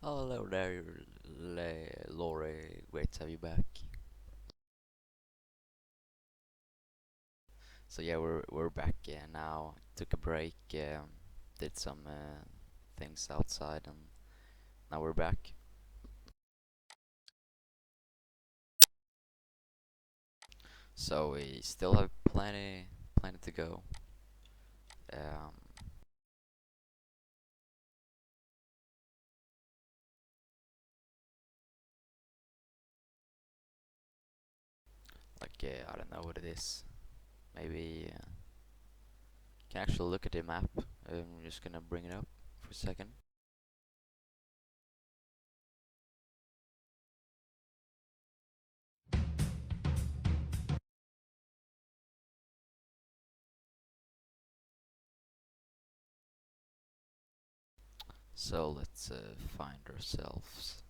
Hello there, Lori. Great to have you back. So yeah, we're back now. Took a break, did some things outside, and now we're back. So we still have plenty to go. Um, I don't know what it is. Maybe can actually look at the map. I'm just gonna bring it up for a second. So let's find ourselves.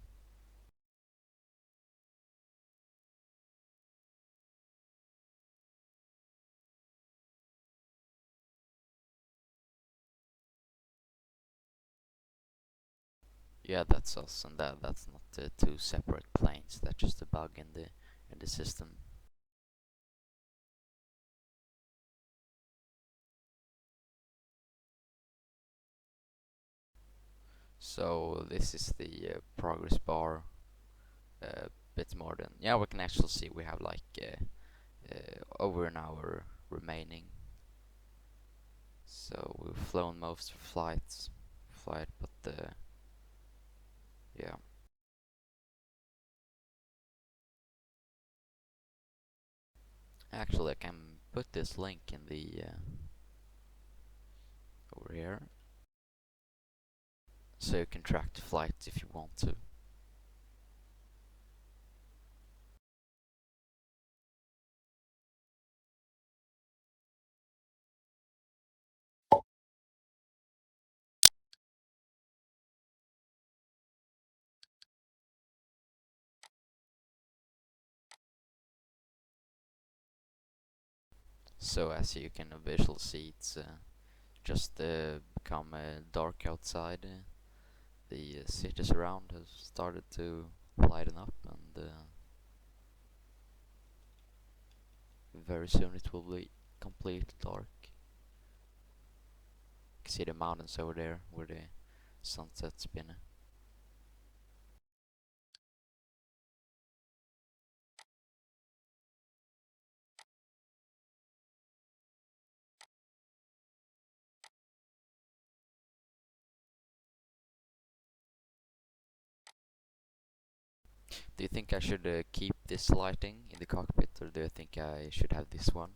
Yeah, that's us, and that's not two separate planes. That's just a bug in the system. So this is the progress bar. Bit more than we can actually see we have over an hour remaining. So we've flown most flight, but yeah. Actually, I can put this link in the over here, so you can track the flights if you want to. So as you can visually see, it's just become dark outside. The cities around have started to lighten up, and very soon it will be completely dark. You can see the mountains over there where the sunset's been. Do you think I should keep this lighting in the cockpit, or do you think I should have this one?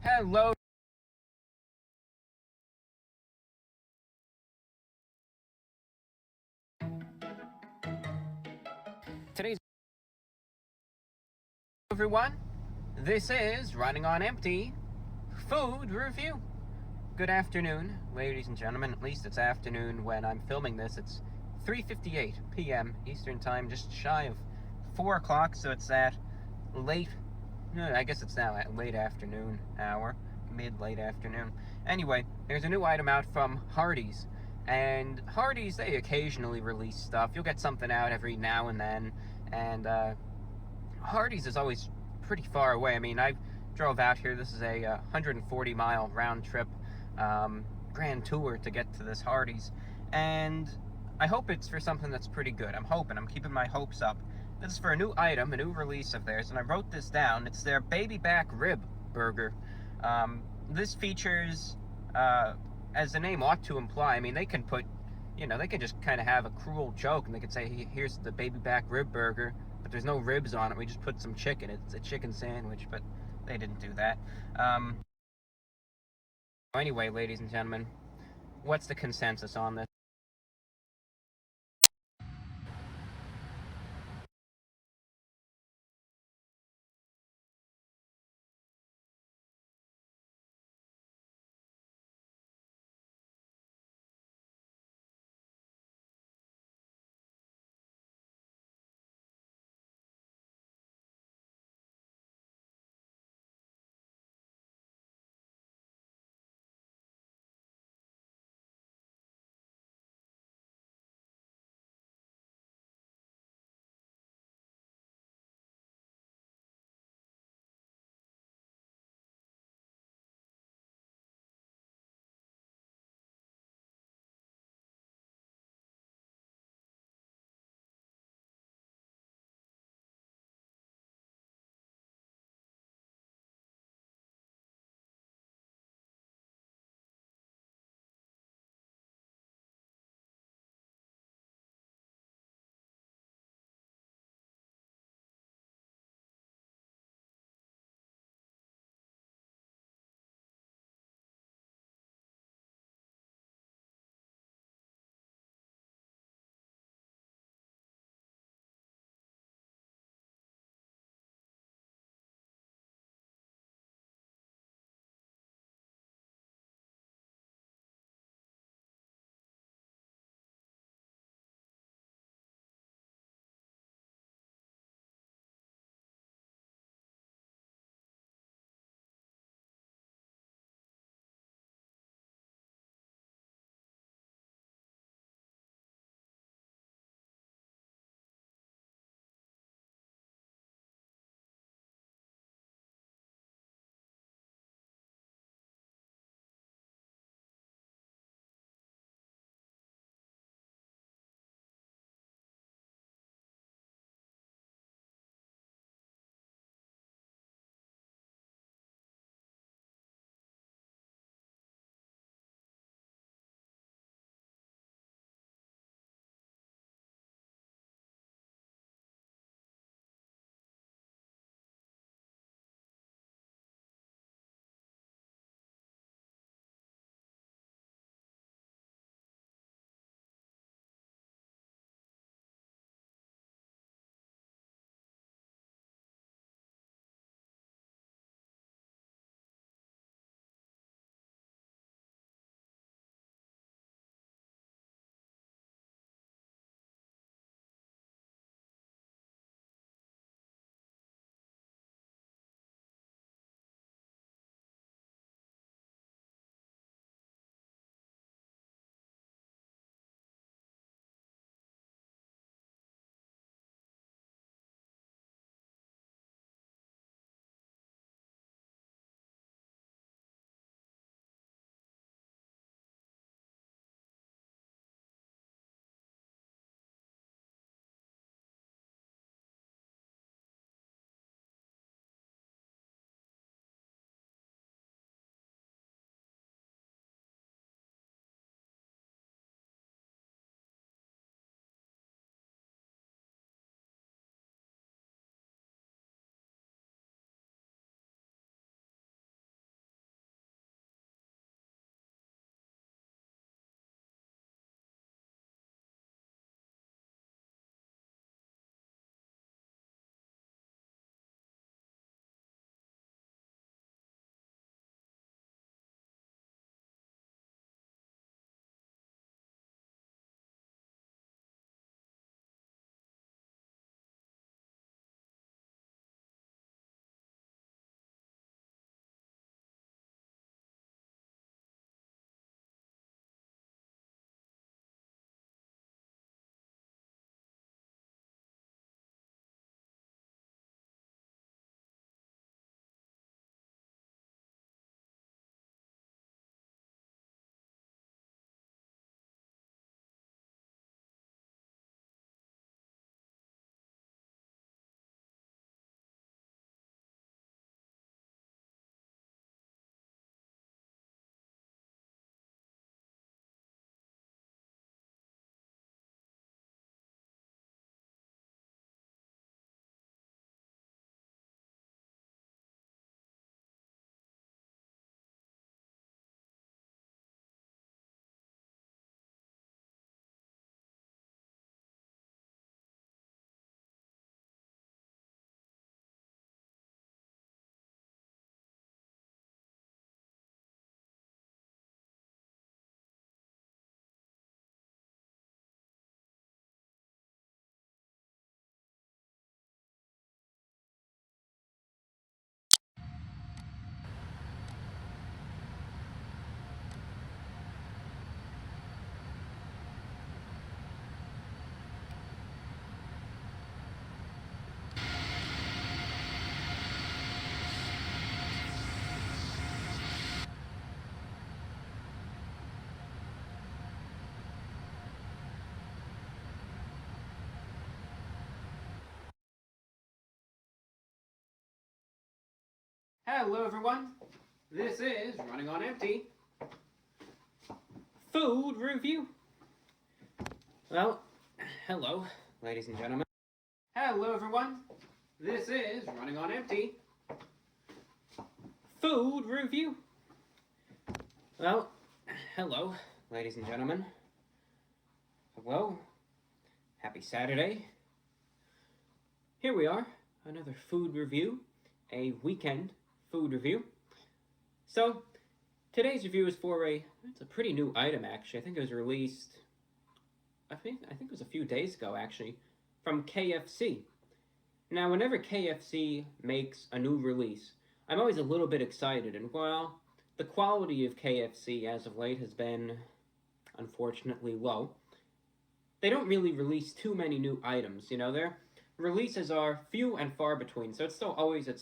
Hello. Today's everyone. This is Running on Empty Food Review. Good afternoon, ladies and gentlemen. At least it's afternoon when I'm filming this. It's 3:58 p.m. Eastern Time, just shy of 4 o'clock, so it's that late, I guess it's now at late afternoon hour, mid-late afternoon. Anyway, there's a new item out from Hardee's. And Hardee's, they occasionally release stuff. You'll get something out every now and then. And Hardee's is always pretty far away. I mean, I drove out here. This is a 140-mile round trip grand tour to get to this Hardee's. And I hope it's for something that's pretty good. I'm keeping my hopes up. This is for a new item, a new release of theirs, and I wrote this down. It's their baby back rib burger. This features, as the name ought to imply, I mean, they can put, they can just kind of have a cruel joke, and they could say, here's the baby back rib burger, but there's no ribs on it. We just put some chicken. It's a chicken sandwich, but they didn't do that. Anyway, ladies and gentlemen, what's the consensus on this? Hello everyone, this is Running on Empty Food Review. Well, hello ladies and gentlemen. Hello everyone, this is Running on Empty Food Review. Well, hello ladies and gentlemen. Hello, happy Saturday. Here we are, another food review, a weekend food review. So, today's review is for it's a pretty new item actually. I think it was released, I think it was a few days ago actually, from KFC. Now, whenever KFC makes a new release, I'm always a little bit excited, and well, the quality of KFC as of late has been, unfortunately, low. They don't really release too many new items, you know, their releases are few and far between, so it's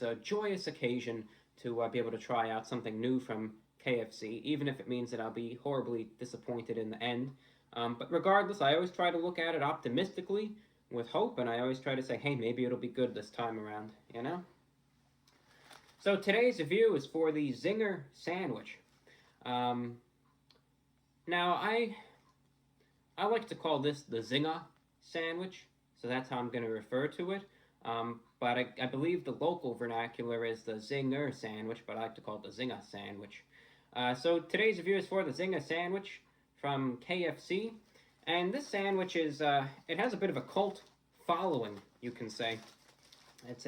a joyous occasion to be able to try out something new from KFC, even if it means that I'll be horribly disappointed in the end. But regardless, I always try to look at it optimistically, with hope, and I always try to say, hey, maybe it'll be good this time around, you know? So today's review is for the Zinger sandwich. Now, I like to call this the Zinger sandwich, so that's how I'm going to refer to it. But I believe the local vernacular is the Zinger sandwich, but I like to call it the Zinger sandwich. So today's review is for the Zinger sandwich from KFC. And this sandwich is, it has a bit of a cult following, you can say. It's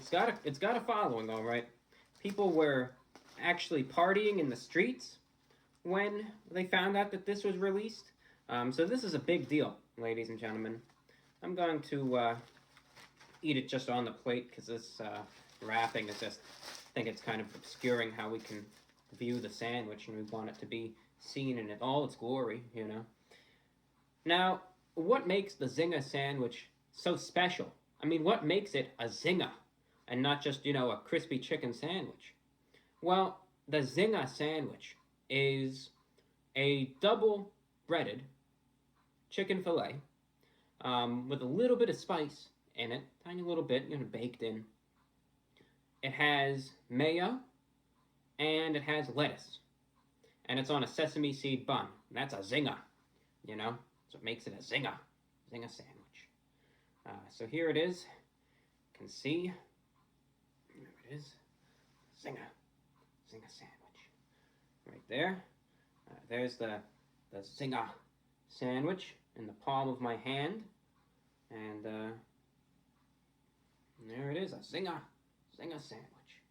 got a following, all right. People were actually partying in the streets when they found out that this was released. So this is a big deal, ladies and gentlemen. I'm going to eat it just on the plate because this wrapping is just, I think it's kind of obscuring how we can view the sandwich, and we want it to be seen in all its glory, you know. Now, what makes the Zinger sandwich so special? I mean, what makes it a Zinger and not just, you know, a crispy chicken sandwich? Well, the Zinger sandwich is a double breaded chicken fillet with a little bit of spice in it, tiny little bit, you know, baked in. It has mayo and it has lettuce. And it's on a sesame seed bun. That's a zinger, you know? That's what makes it a zinger sandwich. So here it is. You can see, there it is, zinger sandwich. Right there. There's the zinger sandwich in the palm of my hand. And there it is, a zinger sandwich.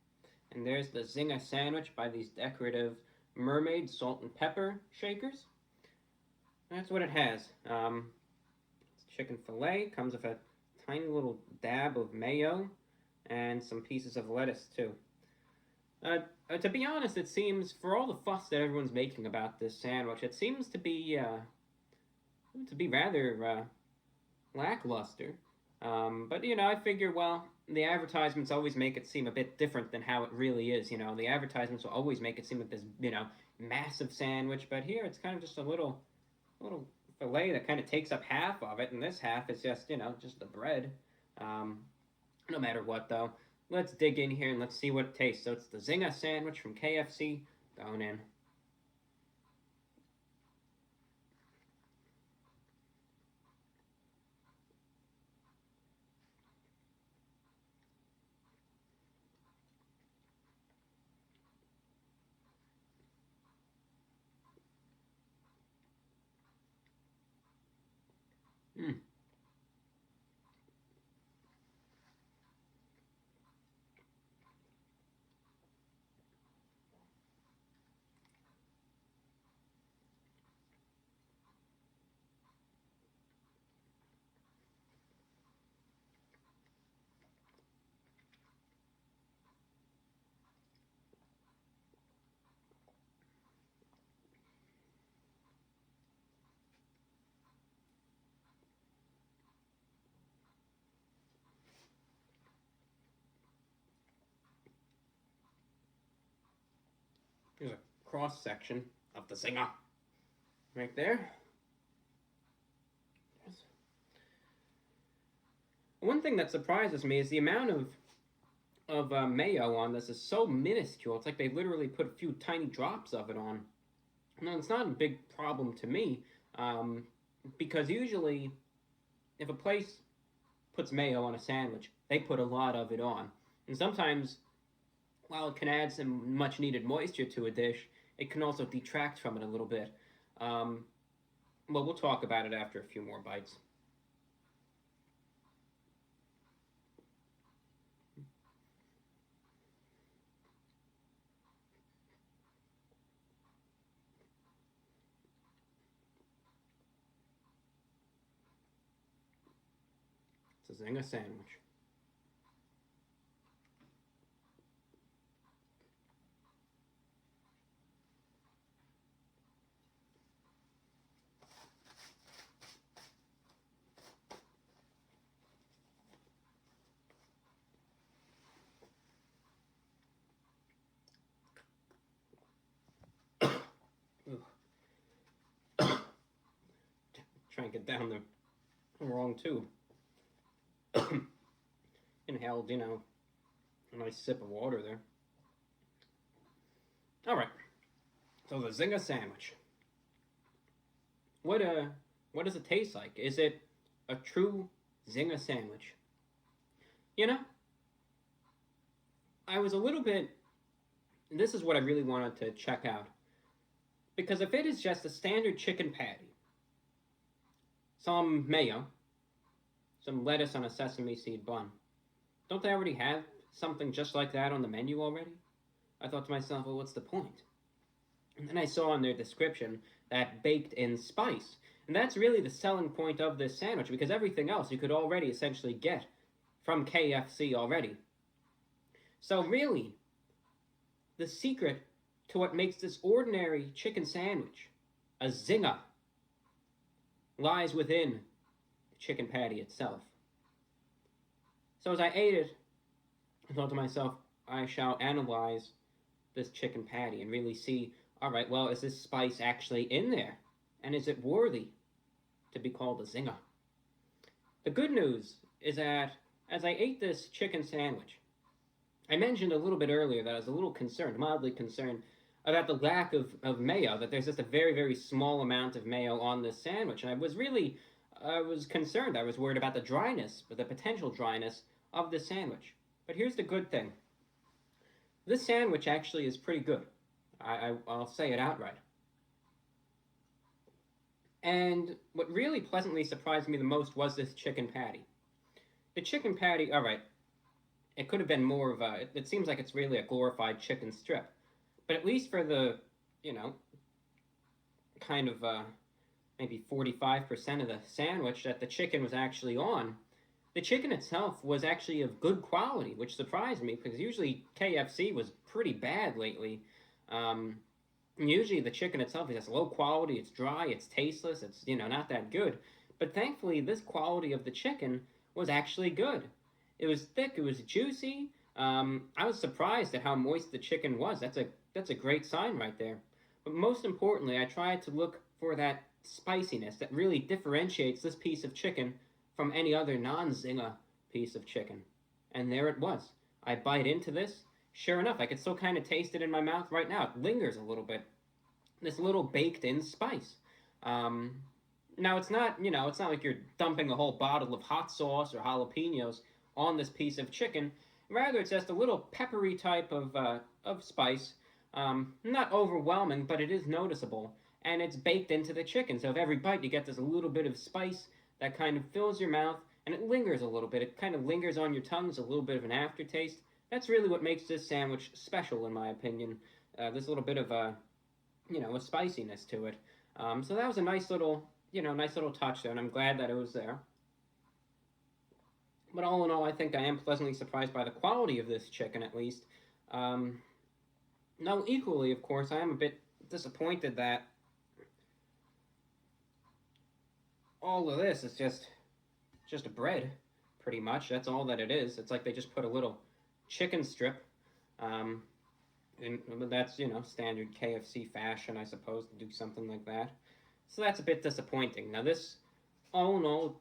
And there's the zinger sandwich by these decorative mermaid salt and pepper shakers. That's what it has. It's chicken fillet, comes with a tiny little dab of mayo and some pieces of lettuce too. To be honest, it seems, for all the fuss that everyone's making about this sandwich, it seems to be rather lackluster. But you know, I figure, well, the advertisements always make it seem a bit different than how it really is. You know, the advertisements will always make it seem like this, you know, massive sandwich. But here, it's kind of just a little fillet that kind of takes up half of it, and this half is just, you know, just the bread. No matter what, though, let's dig in here and let's see what it tastes. So it's the Zinger sandwich from KFC going in. Here's a cross section of the Zinger right there. One thing that surprises me is the amount of of mayo on this is so minuscule. It's like they literally put a few tiny drops of it on. Now, it's not a big problem to me, because usually if a place puts mayo on a sandwich, they put a lot of it on. And sometimes, while it can add some much needed moisture to a dish, it can also detract from it a little bit. Well, we'll talk about it after a few more bites. It's a zinger sandwich. Try and get down the wrong tube. Inhaled, a nice sip of water there. All right, so the zinger sandwich. What does it taste like? Is it a true zinger sandwich? I was a little bit. This is what I really wanted to check out, because if it is just a standard chicken patty, some mayo, some lettuce on a sesame seed bun, don't they already have something just like that on the menu already? I thought to myself, well, what's the point? And then I saw in their description that baked in spice. And that's really the selling point of this sandwich, because everything else you could already essentially get from KFC already. So really, the secret to what makes this ordinary chicken sandwich a zinger lies within the chicken patty itself. So as I ate it, I thought to myself, I shall analyze this chicken patty and really see, all right, well, is this spice actually in there? And is it worthy to be called a zinger? The good news is that as I ate this chicken sandwich, I mentioned a little bit earlier that I was a little concerned, mildly concerned, about the lack of mayo, that there's just a very, very small amount of mayo on this sandwich. And I was concerned. I was worried about the dryness, or the potential dryness of this sandwich. But here's the good thing. This sandwich actually is pretty good. I'll say it outright. And what really pleasantly surprised me the most was this chicken patty. The chicken patty, all right, it could have been more of a, it seems like it's really a glorified chicken strip. But at least for the, kind of maybe 45% of the sandwich that the chicken was actually on, the chicken itself was actually of good quality, which surprised me, because usually KFC was pretty bad lately. Usually the chicken itself is just low quality, it's dry, it's tasteless, it's, not that good. But thankfully, this quality of the chicken was actually good. It was thick, it was juicy. I was surprised at how moist the chicken was. That's a great sign right there. But most importantly, I tried to look for that spiciness that really differentiates this piece of chicken from any other non-zinger piece of chicken. And there it was. I bite into this. Sure enough, I could still kind of taste it in my mouth right now. It lingers a little bit. This little baked-in spice. Now, it's not like you're dumping a whole bottle of hot sauce or jalapenos on this piece of chicken. Rather, it's just a little peppery type of spice. Not overwhelming, but it is noticeable. And it's baked into the chicken. So if every bite you get this little bit of spice that kind of fills your mouth, and it lingers a little bit. It kind of lingers on your tongue as a little bit of an aftertaste. That's really what makes this sandwich special, in my opinion. This little bit of a spiciness to it. So that was a nice little touch there, and I'm glad that it was there. But all in all, I think I am pleasantly surprised by the quality of this chicken, at least. Now, equally, of course, I am a bit disappointed that all of this is just a bread, pretty much. That's all that it is. It's like they just put a little chicken strip, and that's, standard KFC fashion, I suppose, to do something like that. So that's a bit disappointing. Now this, all in all,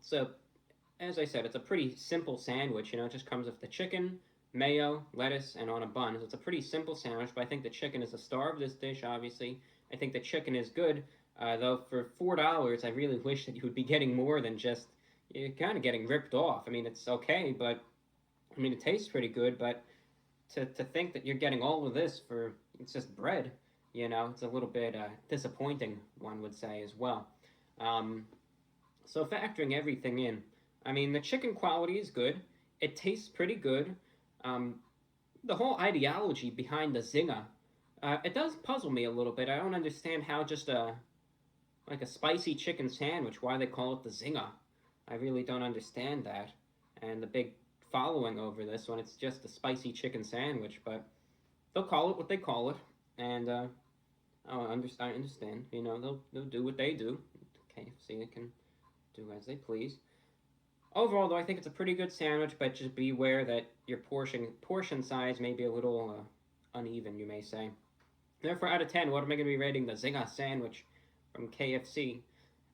as I said, it's a pretty simple sandwich, it just comes with the chicken, mayo, lettuce, and on a bun. So it's a pretty simple sandwich, but I think the chicken is the star of this dish, obviously. I think the chicken is good, though for $4, I really wish that you would be getting more than just, you're kind of getting ripped off. I mean, it's okay, but, I mean, it tastes pretty good, but to think that you're getting all of this for, it's just bread, it's a little bit disappointing, one would say, as well. Um, so factoring everything in, I mean, the chicken quality is good. It tastes pretty good. Um, the whole ideology behind the zinger, it does puzzle me a little bit. I don't understand how just a spicy chicken sandwich, why they call it the zinger. I really don't understand that. And the big following over this when it's just a spicy chicken sandwich, but they'll call it what they call it, and I understand. They'll do what they do. KFC can do as they please. Overall, though, I think it's a pretty good sandwich, but just beware that your portion size may be a little uneven, you may say. Therefore, out of 10, what am I going to be rating the Zinger sandwich from KFC?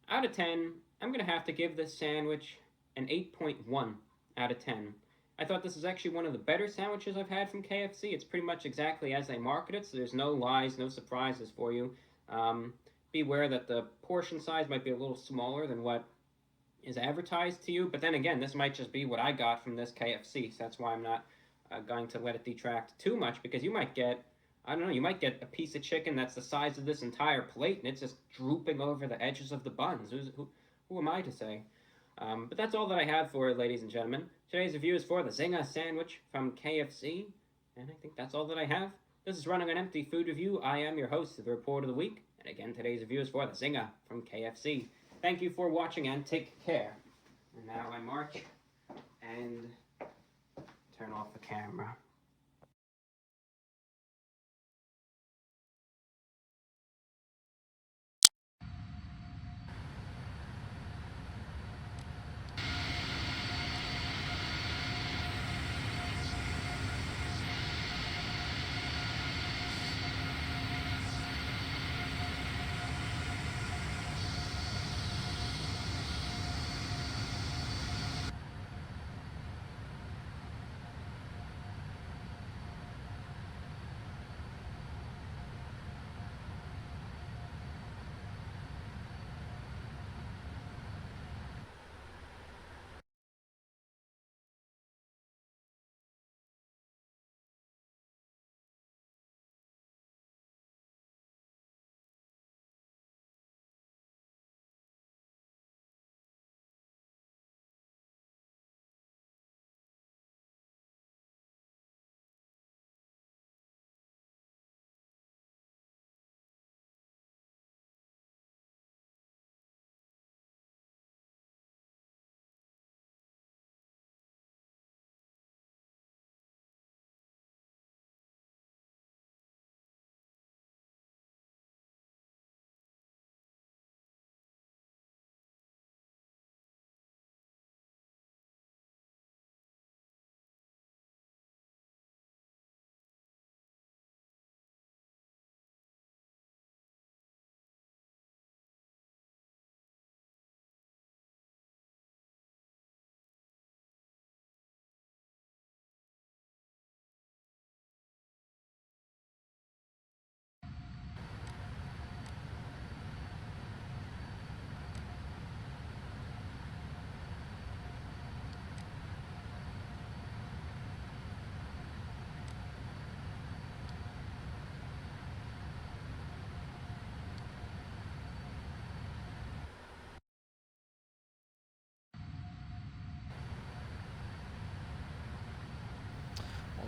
Out of 10, I'm going to have to give this sandwich an 8.1 out of 10. I thought this is actually one of the better sandwiches I've had from KFC. It's pretty much exactly as they market it, so there's no lies, no surprises for you. Beware that the portion size might be a little smaller than what is advertised to you, but then again, this might just be what I got from this KFC, so that's why I'm not going to let it detract too much, because you might get, I don't know, you might get a piece of chicken that's the size of this entire plate, and it's just drooping over the edges of the buns. Who am I to say? But that's all that I have for it, ladies and gentlemen. Today's review is for the Zinger sandwich from KFC, and I think that's all that I have. This is Running on Empty Food Review. I am your host, the Report of the Week, and again, today's review is for the Zinger from KFC. Thank you for watching and take care. And now I march and turn off the camera.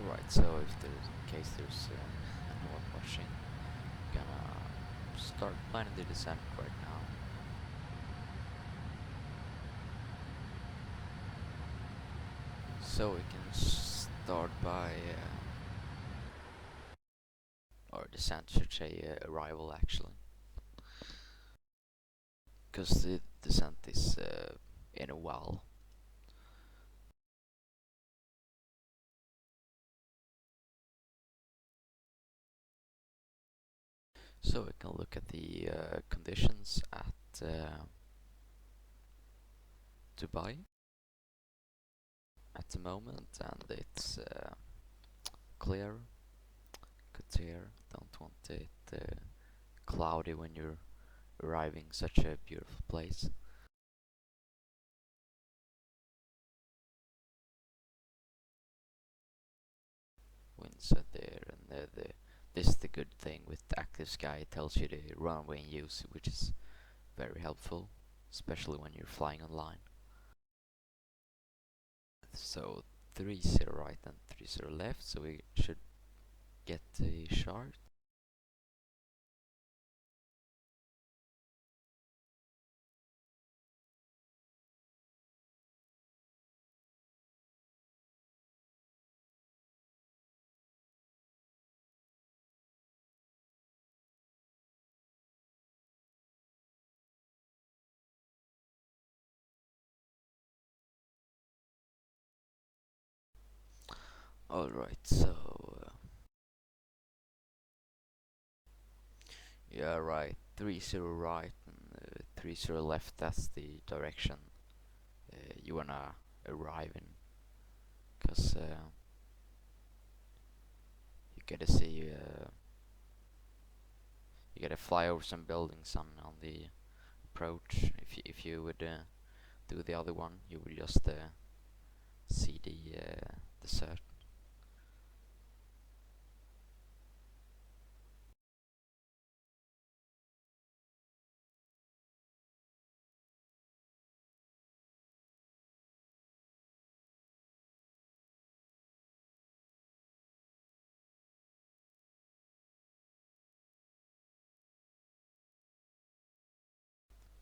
Alright, so in case there's anyone watching, I'm gonna start planning the descent right now. So we can start by, or descent should say arrival actually, because the descent is in a while. So we can look at the conditions at Dubai at the moment, and it's clear, clear. Don't want it cloudy when you're arriving such a beautiful place. Winds are there, and this is the good thing with active sky. It tells you the runway in use, which is very helpful, especially when you're flying online. So 30 right and 30 left, so we should get the chart. Alright, so yeah, right, 30 right and 30 left, that's the direction you wanna arrive in, because you gotta see, you gotta fly over some buildings on the approach. If you would do the other one, you would just see the desert.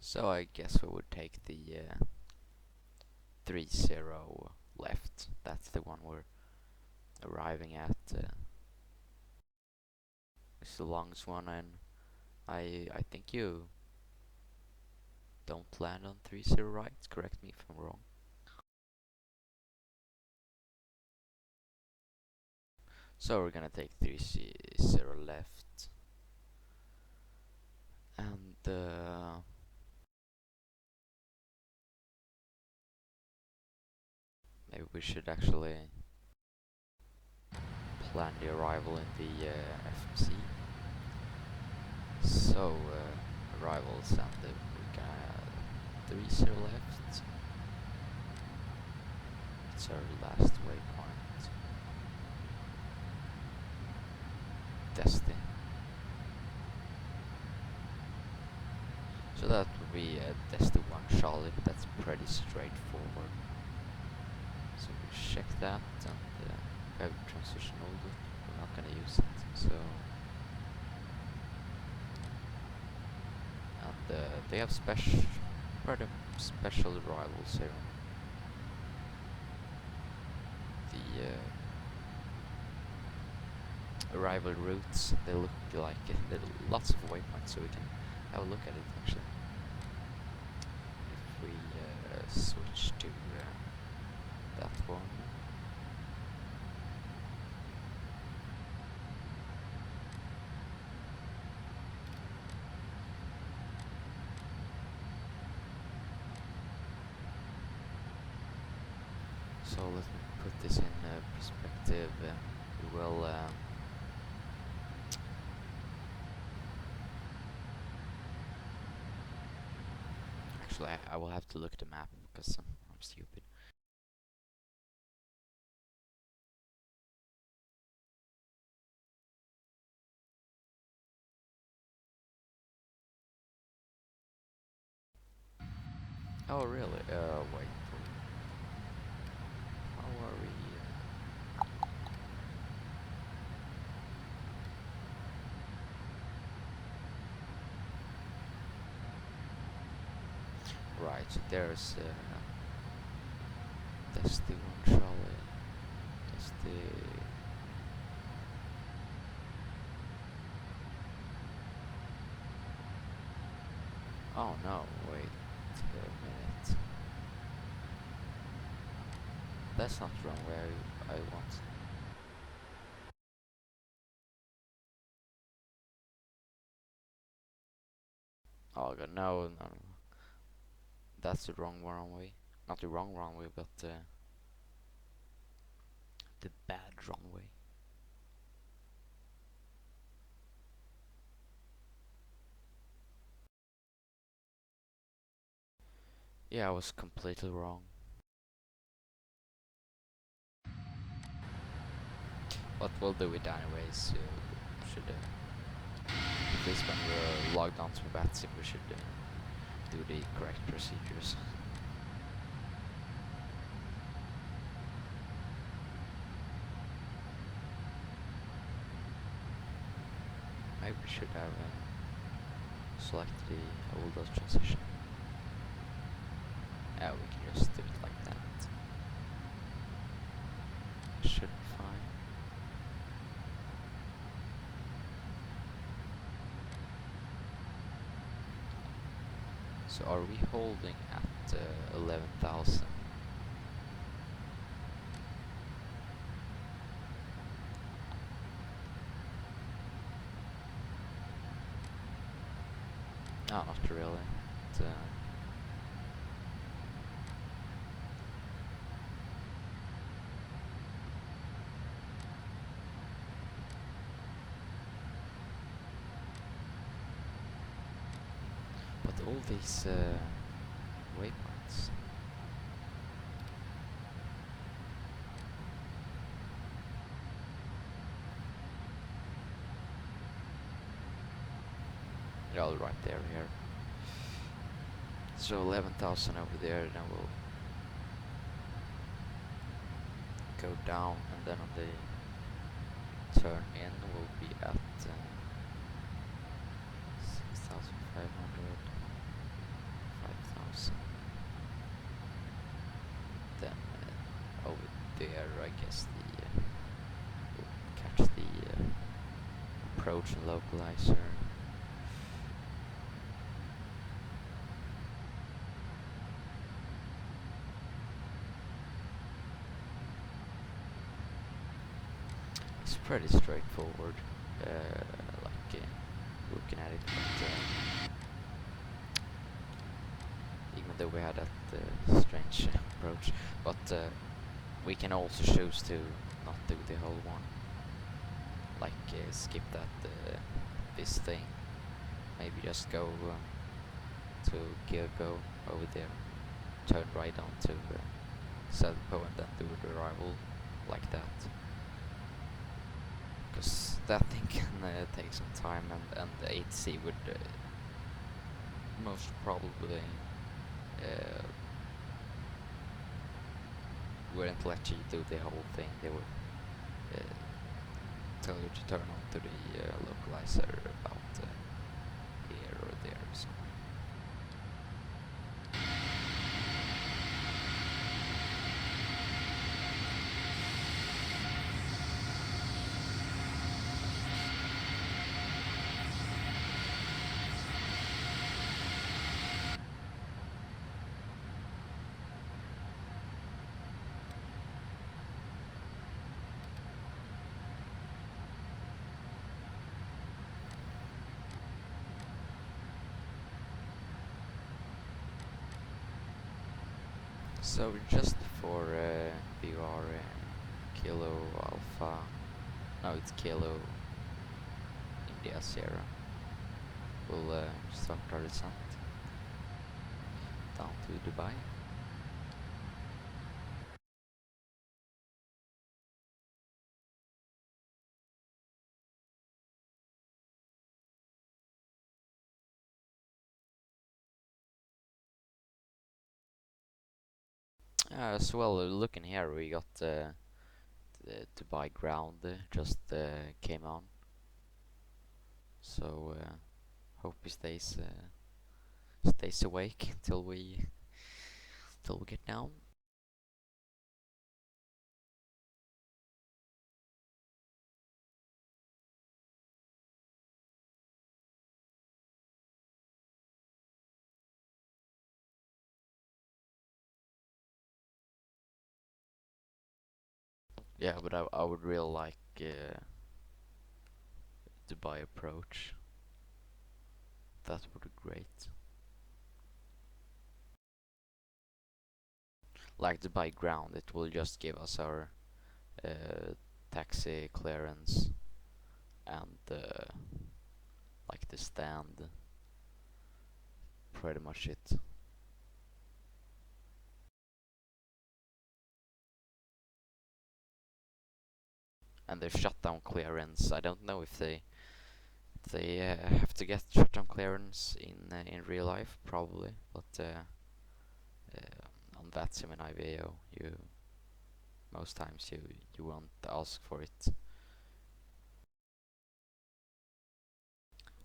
So I guess we would take the 30 left. That's the one we're arriving at. It's the longest one, and I think you don't land on 30 right. Correct me if I'm wrong. So we're gonna take 30 left, and maybe we should actually plan the arrival in the FMC. So arrivals, and we're gonna 30 left. It's our last waypoint. Testing. So that would be Destin 1 Charlie. That's pretty straightforward. So we check that, and we have transition over. We're not gonna use it. So and they have pretty special arrivals here. The arrival routes, they look like there are lots of waypoints, so we can have a look at it actually. If we switch to that one. So let me put this in perspective. We will actually I will have to look at the map because I'm stupid. Oh really? Wait. How are we? Right, so there's that's the 1 Charlie. That's the oh no, wait a minute. That's not wrong where I want. Oh god, no. That's the wrong runway. Not the wrong runway, but the bad runway. Yeah, I was completely wrong. But we'll do it anyways. Should at least when we're logged onto VATSIM, we should do the correct procedures. Maybe we should have selected the old transition. Yeah, we can just do it like that. Should be fine. So are we holding at 11,000? No, not really. But all these waypoints. They're all right there here. So 11,000 over there, then we'll go down, and then on the turn in we'll be at 6,500, 5,000. Then over there, I guess we'll catch the approach and localizer. It's pretty straightforward, looking at it, but even though we had that strange approach, but we can also choose to not do the whole one, like skip that this thing, maybe just go to gear go over there, turn right onto Selpo and then do the arrival like that. Because that thing can take some time, and the 8C would most probably wouldn't let you do the whole thing. They would tell you to turn on to the localizer about here or there or something. So just before BR Kilo Alpha, no, it's Kilo India Sierra, we'll start our descent down to Dubai. As well, looking here, we got the Dubai ground just came on. So hope he stays awake till we get down. Yeah, but I would really like Dubai approach. That would be great. Like Dubai ground, it will just give us our taxi clearance and like the stand. Pretty much it. and their shutdown clearance. I don't know if they have to get shutdown clearance in real life, probably, but on that sim in IVAO, you most times you won't ask for it.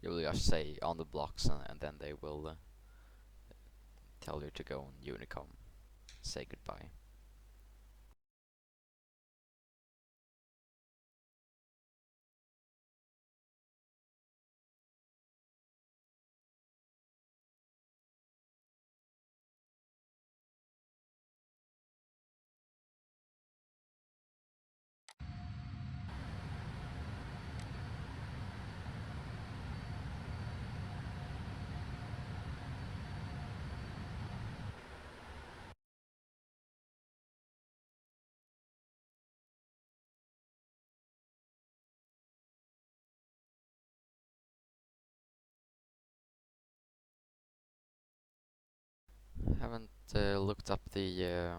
You will just say on the blocks, and then they will tell you to go on Unicom, say goodbye. Haven't looked up the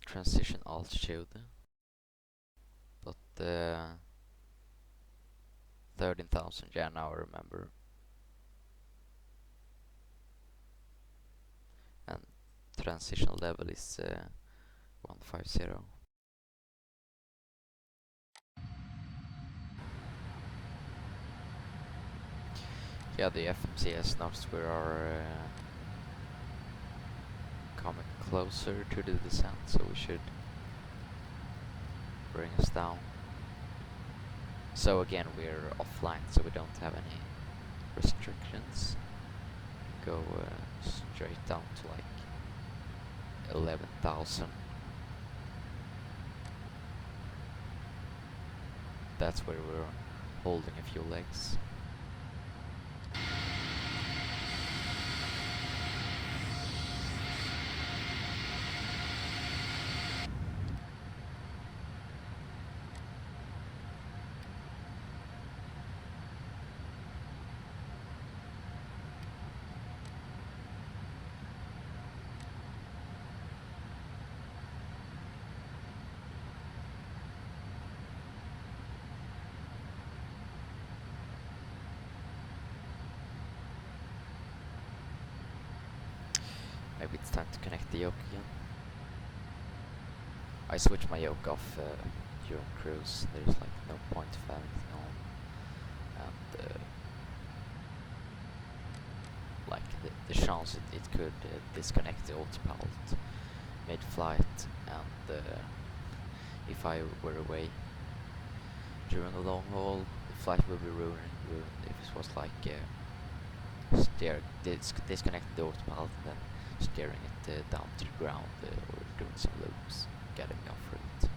transition altitude, but 13,000, yeah, now I remember. And transition level is 150. Yeah, the FMCS knobs we are coming closer to the descent, so we should bring us down. So again, we're offline, so we don't have any restrictions. Go straight down to like 11,000. That's where we're holding a few legs. Maybe it's time to connect the yoke again. I switched my yoke off during cruise. There's like no point of having it on, and like the chance it could disconnect the autopilot mid-flight, and if I were away during a long haul, the flight would be ruined if it was like disconnecting the autopilot and then steering it down to the ground or doing some loops, getting off route.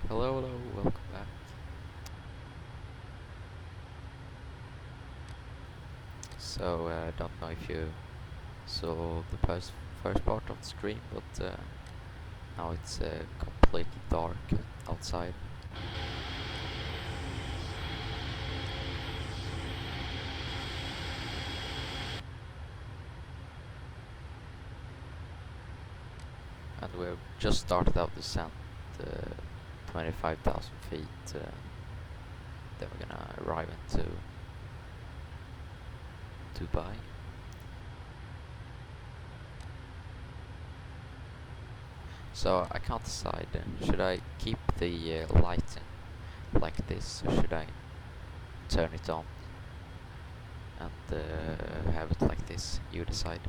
Hello, hello, welcome back. So, don't know if you saw the first part of the stream, but now it's completely dark outside. And we've just started our descent, 25,000 feet. Then we're gonna arrive into Dubai. So I can't decide. Should I keep the lighting like this, or should I turn it on and have it like this? You decide.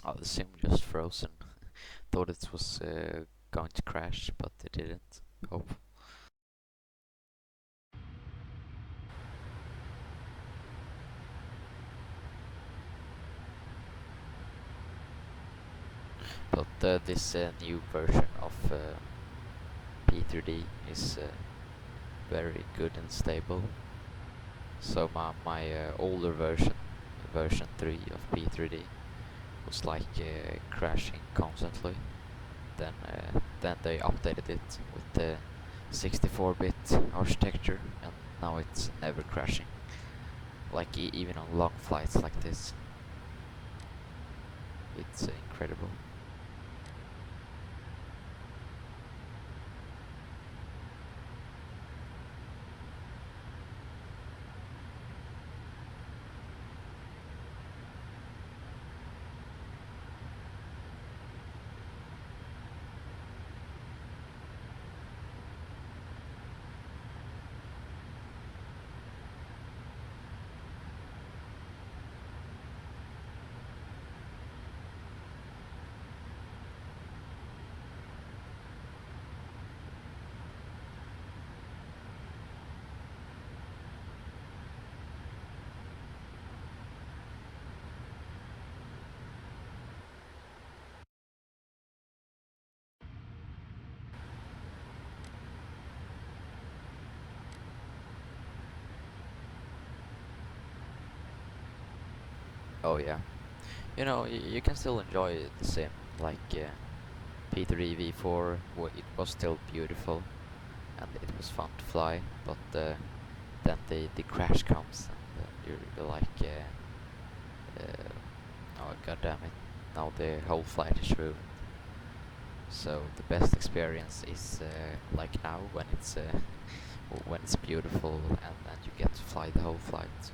Oh, the sim just frozen. Thought it was going to crash, but it didn't. Hope. But this new version of P3D is very good and stable. So my older version 3 of P3D, was like crashing constantly. Then they updated it with the 64-bit architecture, and now it's never crashing. Like even on long flights like this, it's incredible. Oh yeah, you know, you can still enjoy the sim. Like P3 V4, it was still beautiful and it was fun to fly, but then the crash comes, and you're like, oh god damn it, now the whole flight is ruined. So the best experience is like now, when it's beautiful and you get to fly the whole flight.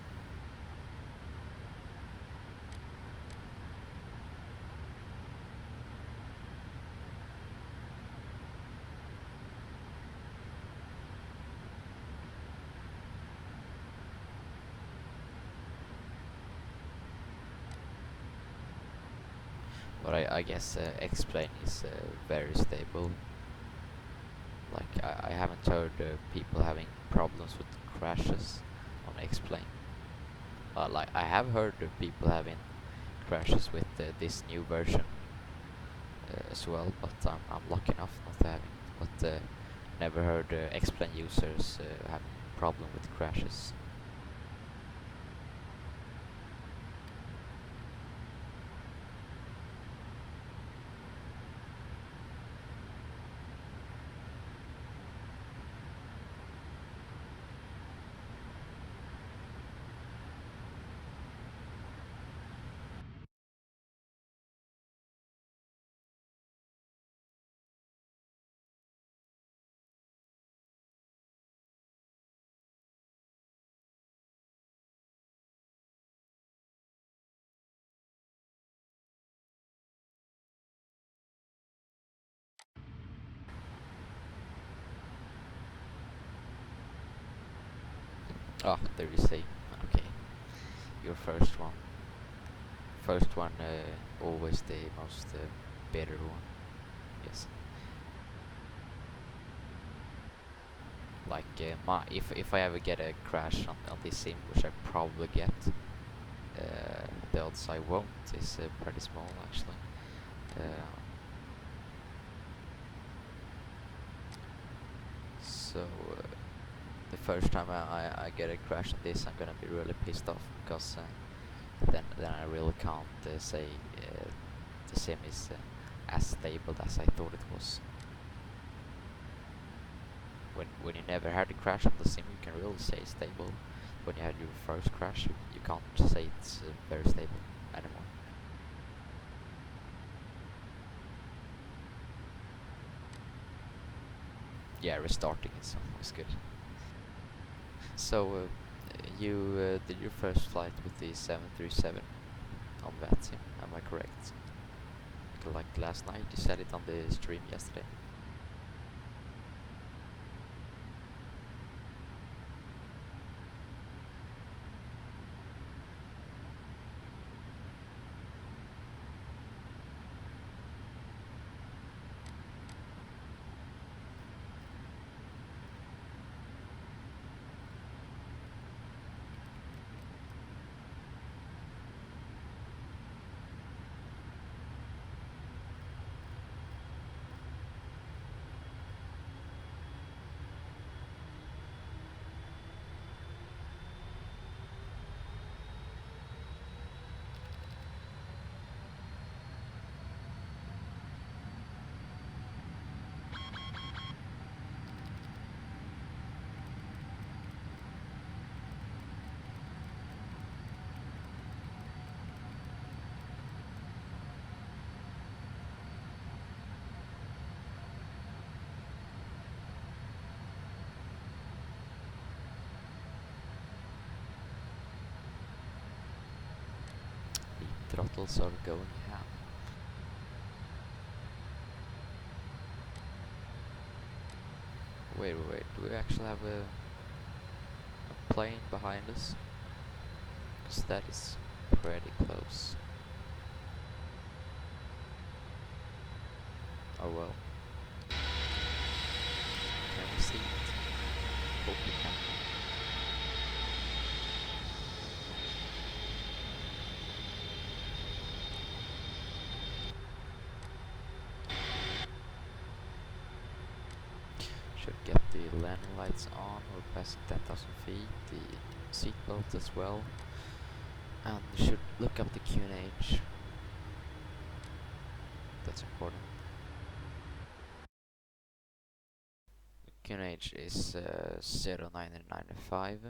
But I guess X-Plane is very stable. Like I haven't heard people having problems with crashes on X-Plane. Like I have heard people having crashes with this new version as well, but I'm lucky enough not to having. But never heard X-Plane users having problem with crashes. Ah, there you see. Okay, your first one. First one, always the most better one. Yes. Like if I ever get a crash on this sim, which I probably get, the odds I won't is pretty small actually. So the first time I get a crash on this, I'm gonna be really pissed off, because then I really can't say the sim is as stable as I thought it was. When you never had a crash on the sim, you can really say it's stable. When you had your first crash, you can't say it's very stable anymore. Yeah, restarting is always good. So you did your first flight with the 737 on that sim, am I correct? Like last night, you said it on the stream yesterday. throttles are going ham. Wait, do we actually have a plane behind us? Because that is pretty close. Oh well. Can we see it? Hope we can. Should get the landing lights on. We're passing 10,000 feet. The seatbelt as well. And should look up the QNH. That's important. QNH is 0995.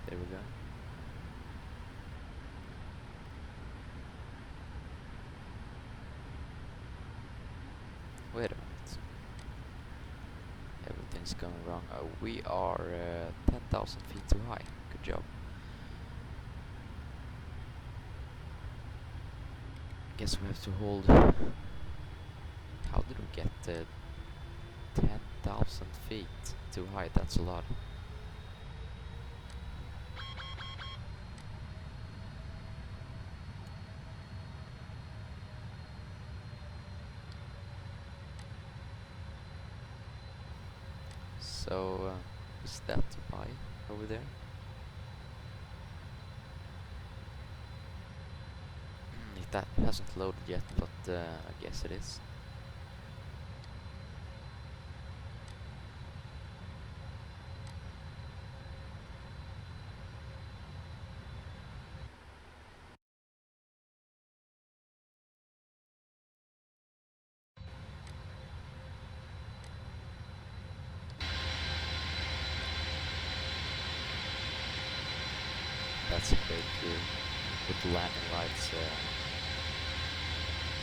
There we go. Wait a minute. Everything's going wrong. We are 10,000 feet too high. Good job. Guess we have to hold. How did we get 10,000 feet too high? That's a lot. So, is that Dubai over there? That hasn't loaded yet, but I guess it is. That's a big view with the landing lights.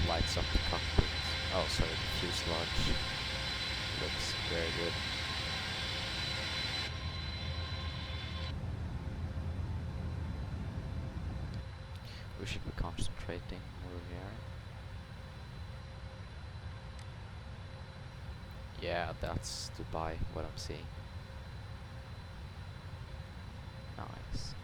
Lights up the cockpit. Oh, sorry, the fuselage looks very good. We should be concentrating where we are. Yeah, that's Dubai, what I'm seeing. Nice.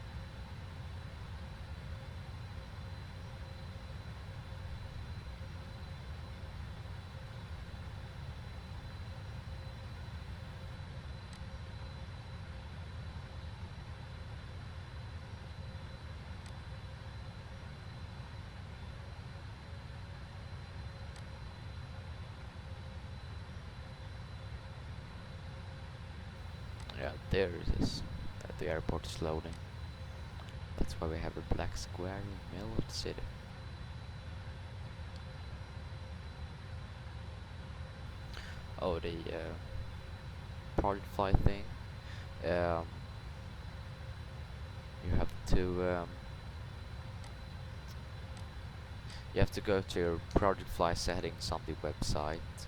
Yeah, there it is. The airport is loading. That's why we have a black square in the middle of the city. Oh, the party fly thing. You have to go to your project fly settings on the website,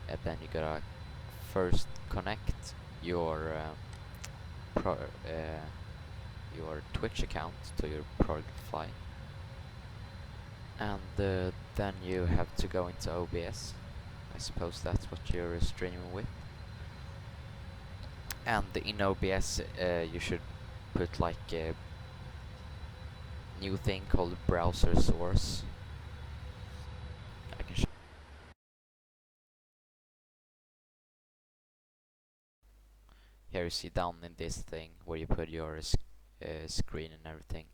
and then you gotta first connect your Twitch account to your project fly, and then you have to go into OBS. I suppose that's what you're streaming with. And in OBS, you should put like a new thing called browser source. I can here you see down in this thing where you put your screen and everything.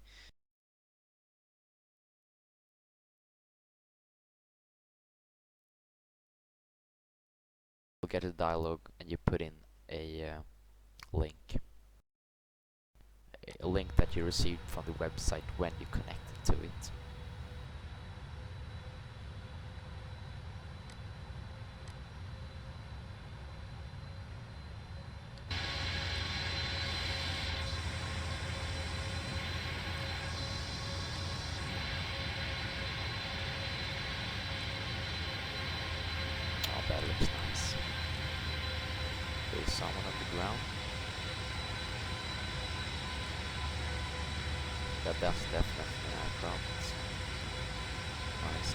You'll get a dialog and you put in a link. A link that you received from the website when you connected to it. someone on the ground. That's definitely an aircraft. Nice.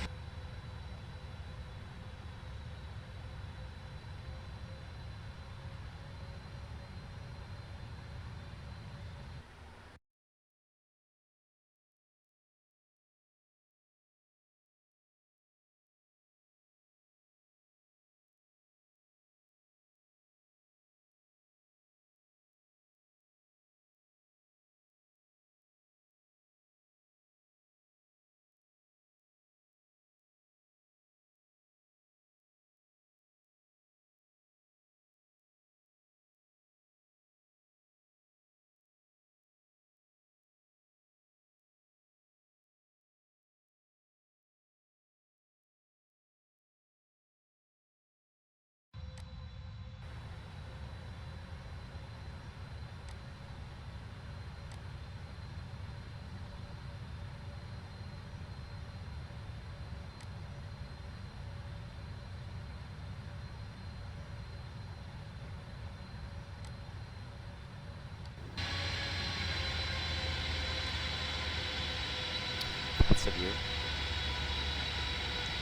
That's a view.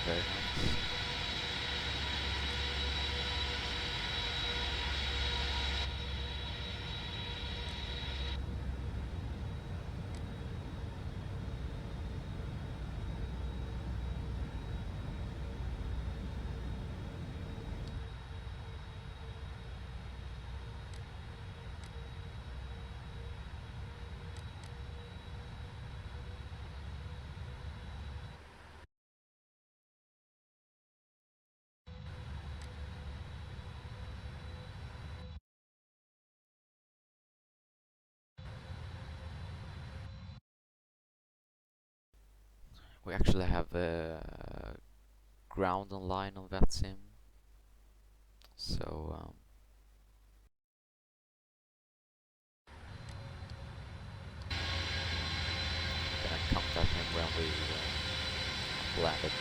Very nice. We actually have ground online on that sim, so gonna contact him when we landed.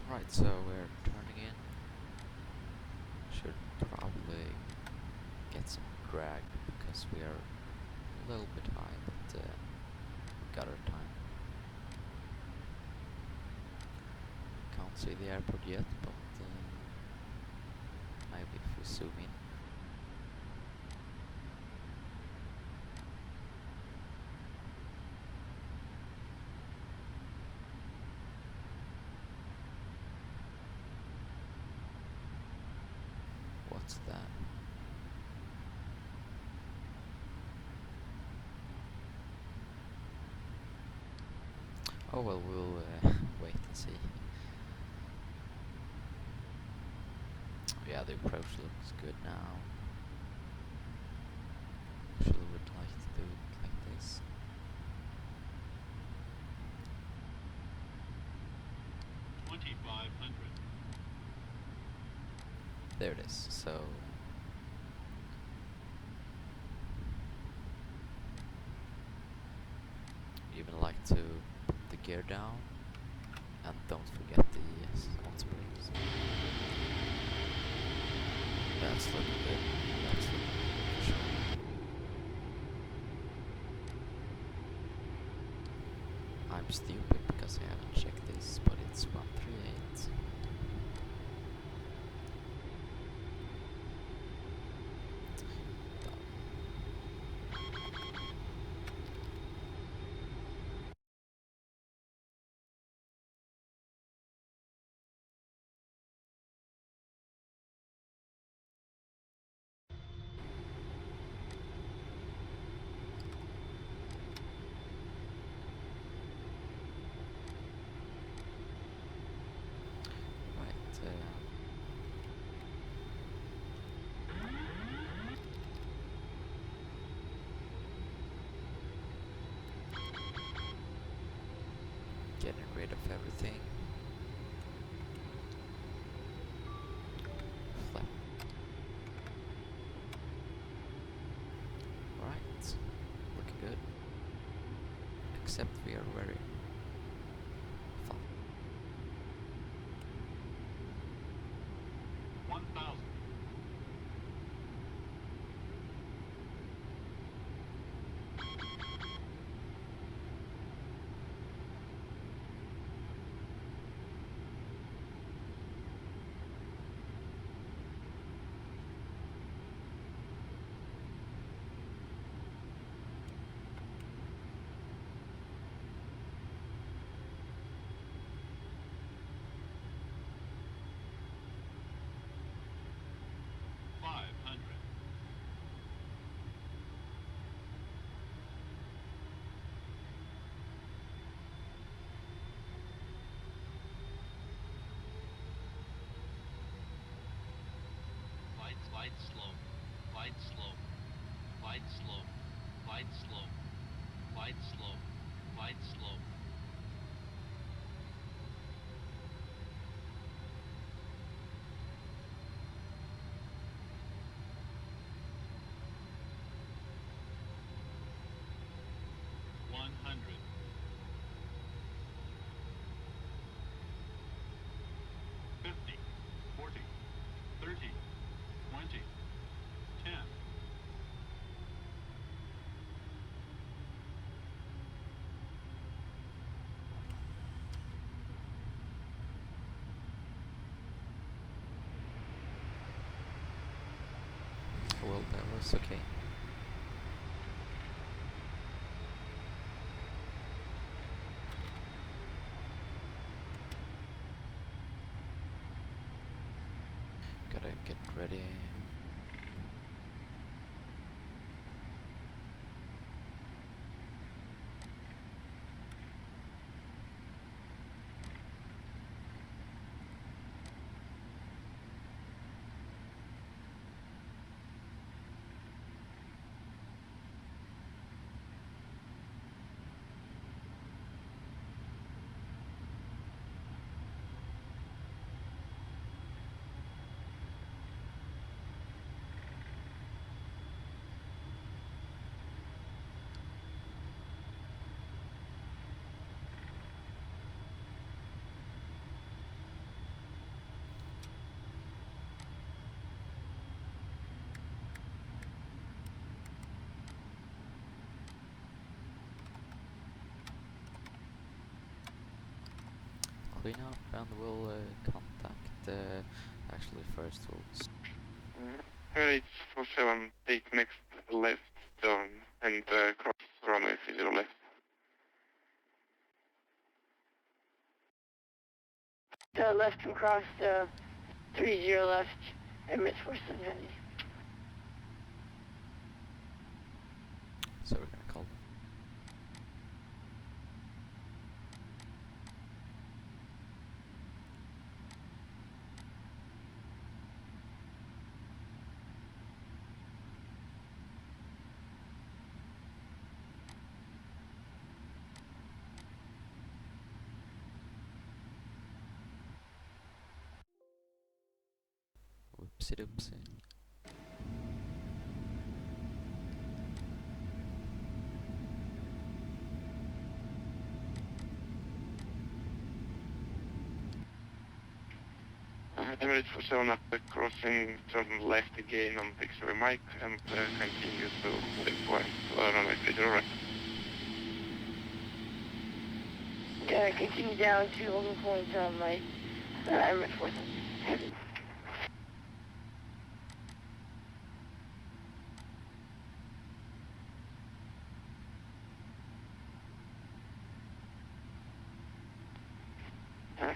Right, so we're turning in. Should probably get some drag because we are a little bit high, but got our time. Can't see the airport yet, but maybe if we zoom in. What's that? Oh well, we'll wait and see. Yeah, the approach looks good now. Actually would like to do it like this. There it is. So even like to put the gear down, and don't forget the on springs. That's looking good. That's looking good for sure. I'm stupid because I haven't checked this, but it's 138. Right. Getting rid of everything. Flip. Right. Looking good. Except we are very fun. 1,000. Glide slow, glide slow, glide slow, glide slow, glide slow, glide slow. Well, that was okay. Gotta get ready. clean up and we'll contact, actually first we'll It's 47, take next left turn and cross runway 30 left. Left and cross 30 left, Emirates 4770. so we're gonna call them. Whoopsie doopsie. Emirates 47 up the crossing, turn left again on Pixel Mike and continue to left one runway 30 right. Continue down to Open Point on my Emirates 4770.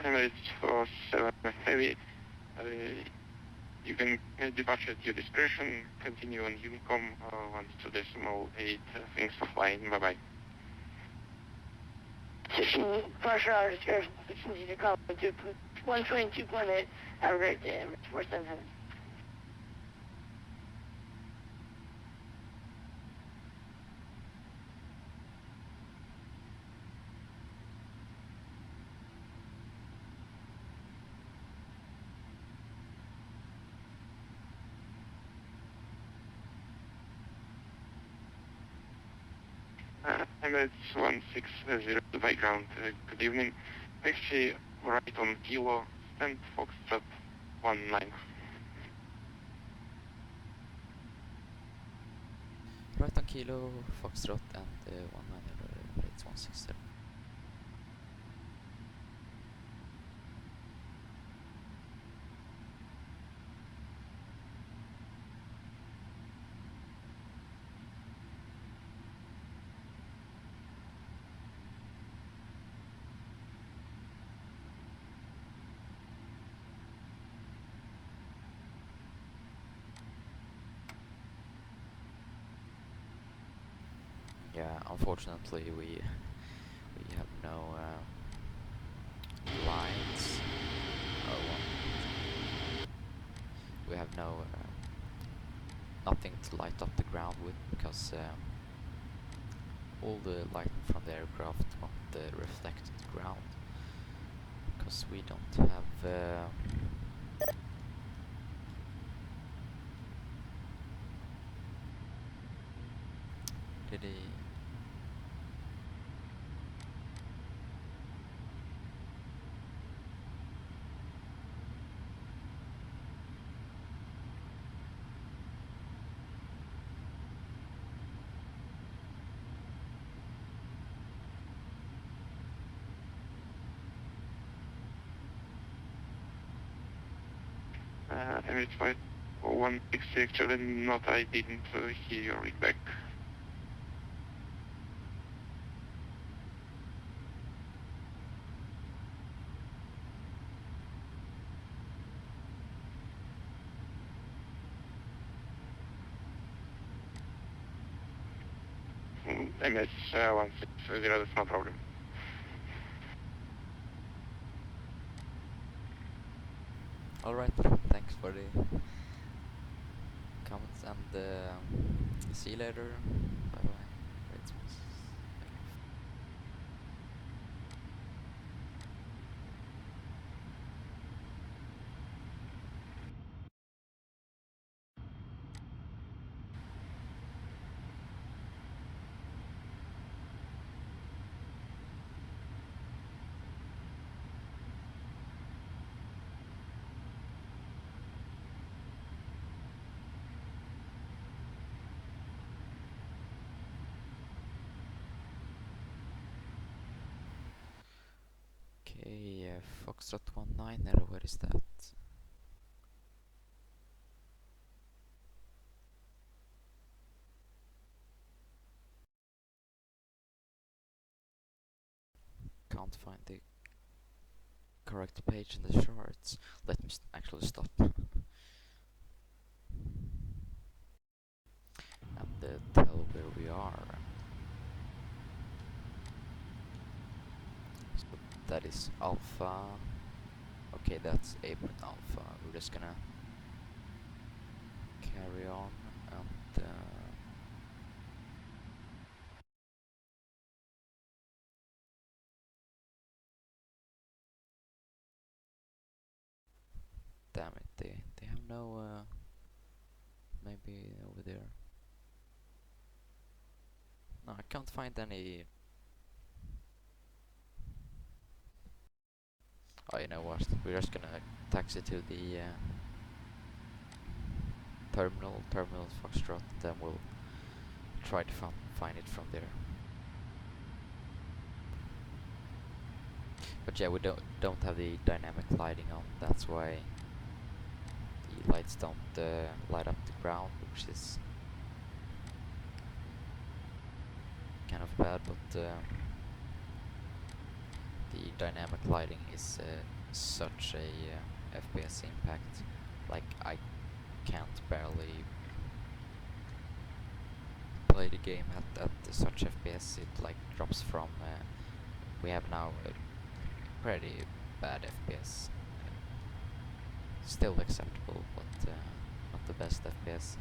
Emirates 47 heavy. You can depart at your discretion, continue on Unicom 12.8, thanks for flying, bye bye. 16, partial hour discretion, 16 to call 122.8, have a great day, Emirates 4770. Emirates 160 Dubai ground, good evening. Taxi right on Kilo, stand Foxtrot 19. Right on Kilo, Foxtrot and 19 rates 160. Yeah, unfortunately we have no lights. We have no nothing to light up the ground with because all the light from the aircraft won't reflect the ground because we don't have did he Emirates 160 actually not, I didn't hear your feedback. MS 160, that's no problem. Alright, thanks for the comments and see you later. Bye bye. Rates was Okay, Foxtrot 19er, where is that? Can't find the correct page in the charts. Let me actually stop. And tell where we are. So that is Alpha. Okay, that's Apron Alpha. We're just gonna carry on and damn it, they have no maybe over there. No, I can't find any. Oh, you know what? We're just gonna taxi to the terminal Foxtrot, then we'll try to find it from there. But yeah, we don't have the dynamic lighting on. That's why the lights don't light up the ground, which is kind of bad. But the dynamic lighting is such a FPS impact. Like, I can't barely play the game at such FPS. It like drops from we have now a pretty bad FPS, still acceptable, but not the best FPS.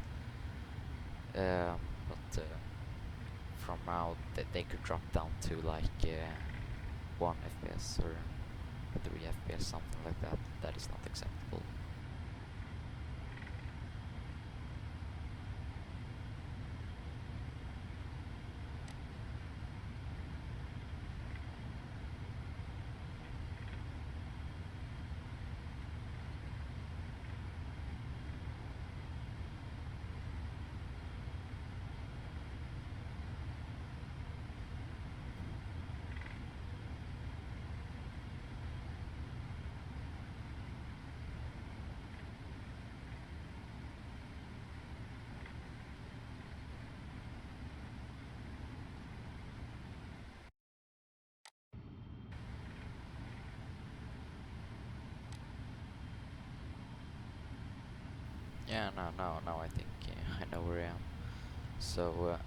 But from now they could drop down to like 1 FPS or 3 FPS, something like that. That is not acceptable. Yeah, now I think I know where I am. So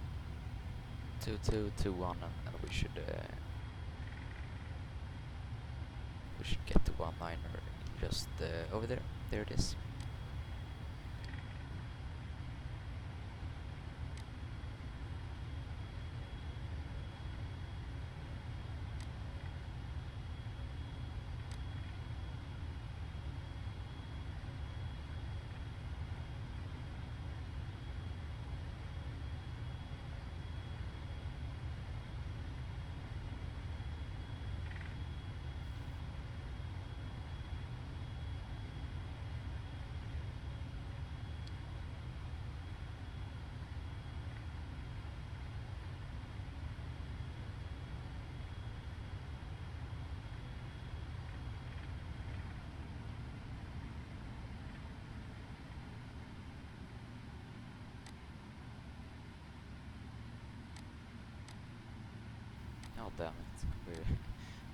2221, and we should get to 19er just over there. There it is. Oh damn it,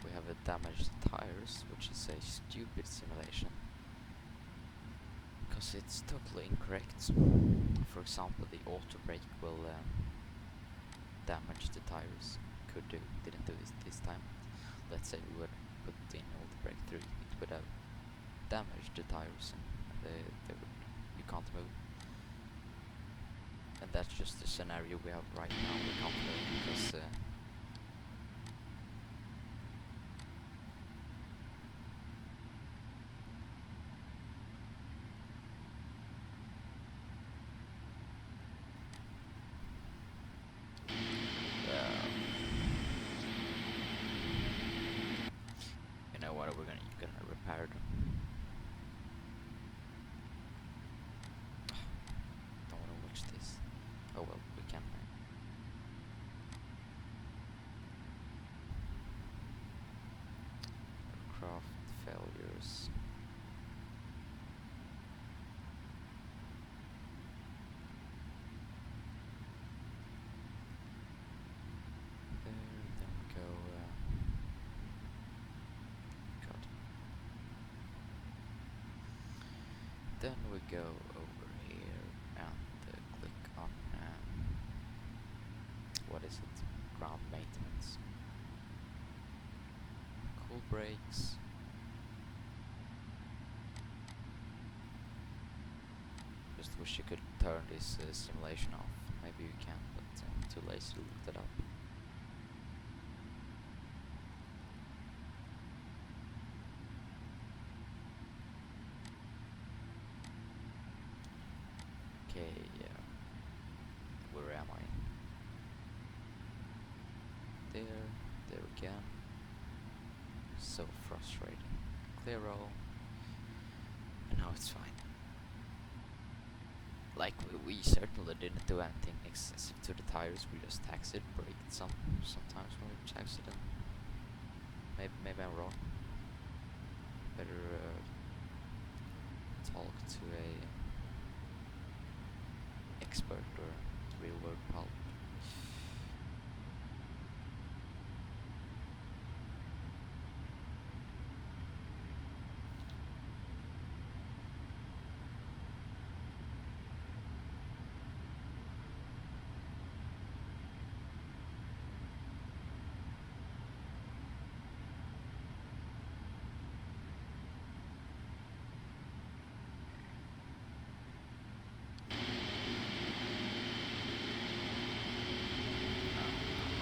we have a damaged tires, which is a stupid simulation, because it's totally incorrect. For example, the auto brake will damage the tires. Could do, didn't do this time. Let's say we would put in auto brake 3, it would have damaged the tires, and you can't move. And that's just the scenario we have right now. We can't move because you know what, we're gonna repair them. Don't wanna watch this. Oh well, we can. Then we go over here and click on what is it? Ground maintenance. Cool brakes. Just wish you could turn this simulation off. Maybe you can, but I'm too lazy to look that up. Okay, where am I? There again. So frustrating. Clear all. And now it's fine. Like, we certainly didn't do anything excessive to the tires, we just taxied, braked sometimes when we taxied them. Maybe I'm wrong. Better talk to a expert or real world pal.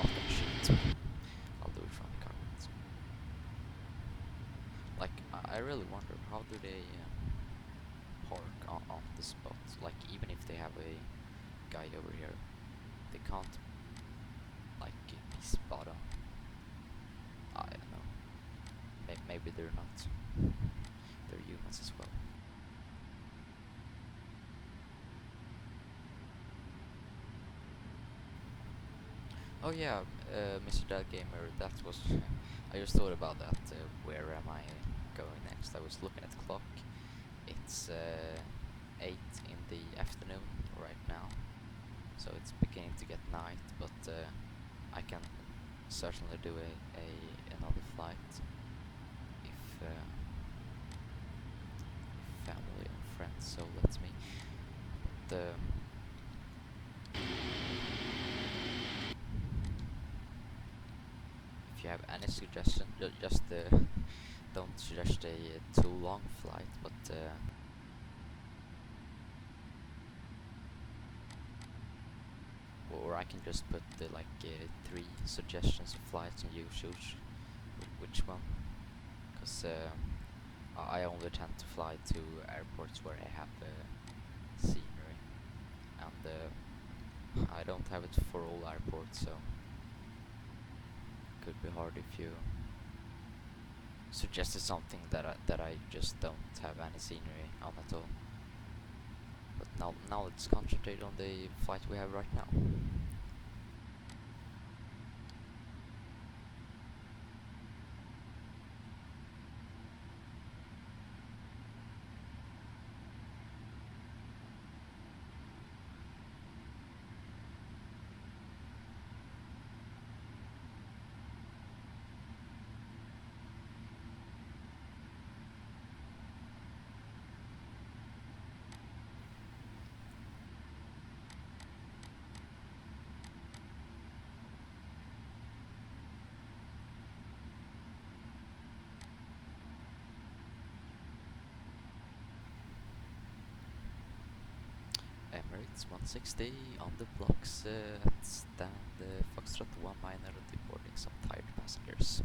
I'm not gonna shoot. I'll do it from the cockpit. Like, I really wonder, how do they park on the spot? Like, even if they have a guy over here, they can't, like, be spot on. I don't know. Maybe they're not. They're humans as well. Oh yeah, Mr. Dad Gamer, that was... I just thought about that. Where am I going next? I was looking at the clock. It's 8 in the afternoon right now. So it's beginning to get night, but I can certainly do another flight if family and friends so lets me. But if you have any suggestion, just don't suggest a too long flight, but or I can just put like 3 suggestions of flights and you choose which one, because I only tend to fly to airports where I have scenery, and I don't have it for all airports, so it could be hard if you suggested something that I just don't have any scenery on at all. But now let's concentrate on the flight we have right now. Emirates 160 on the blocks at stand Foxtrot 1 minor deporting some tired passengers.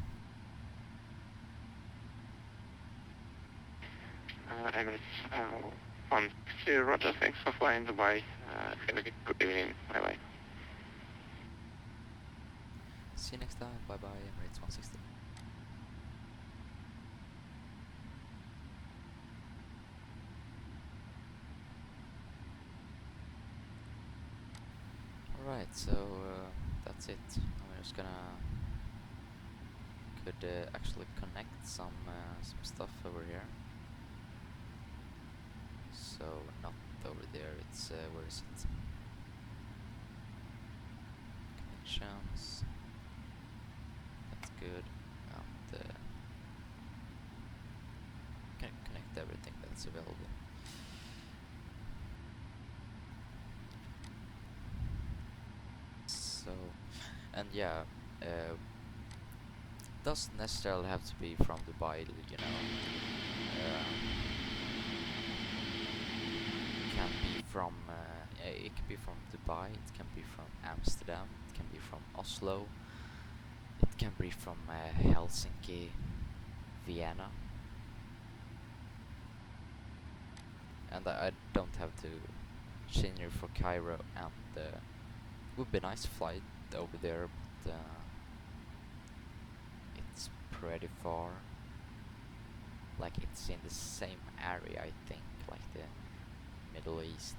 Emirates 160, roger, thanks for flying Dubai. Have a good evening, bye bye. See you next time, bye bye, Emirates 160. Alright, so that's it. I'm just gonna could actually connect some stuff over here. So not over there, it's where is it? Connections. That's good. And connect everything that's available. So, and yeah, doesn't necessarily have to be from Dubai, you know. Can be from it can be from Dubai, it can be from Amsterdam, it can be from Oslo, it can be from Helsinki, Vienna, and I don't have to change it for Cairo, and it would be nice to fly over there, but it's pretty far. Like it's in the same area, I think, like the Middle East,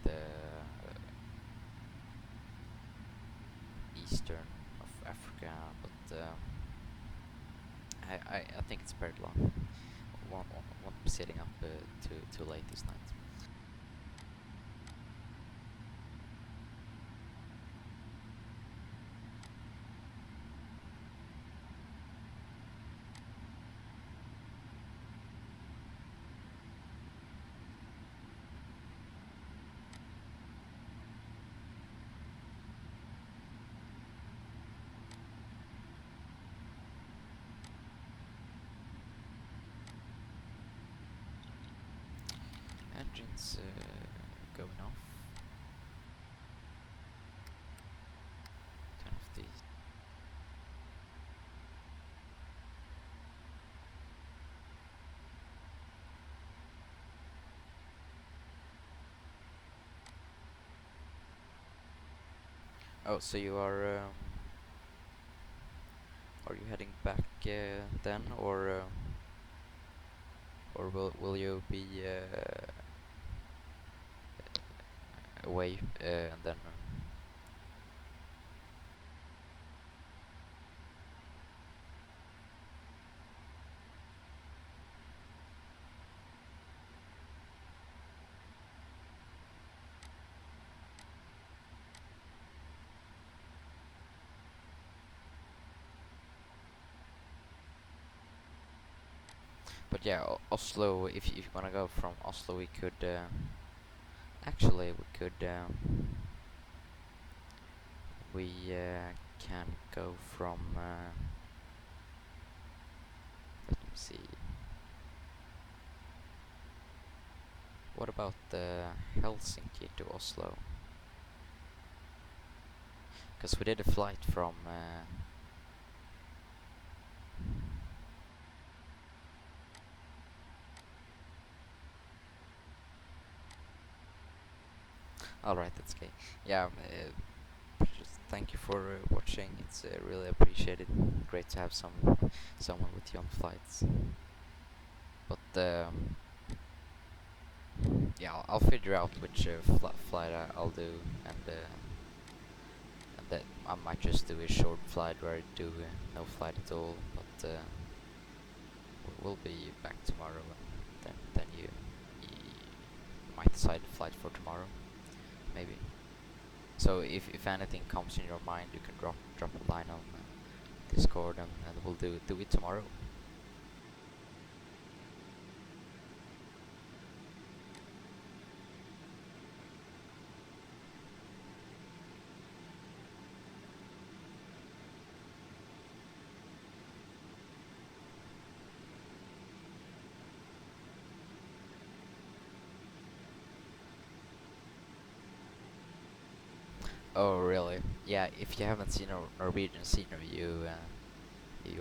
eastern of Africa, but I think it's very long. Won't be sitting up too late this night. Engines going off. Turn off these. Oh, so you are you heading back then, or will you be away and then? But yeah, Oslo. If you wanna go from Oslo, we could actually we can go from. Let me see. What about Helsinki to Oslo? Because we did a flight from. Alright, that's okay. Yeah, just thank you for watching. It's really appreciated. Great to have someone with you on flights. But yeah, I'll figure out which flight I'll do, and that I might just do a short flight where I do no flight at all. But we'll be back tomorrow, and then you might decide a flight for tomorrow, maybe. So if anything comes in your mind, you can drop a line on Discord, and we'll do it tomorrow. Oh really? Yeah. If you haven't seen Norwegian scenery, you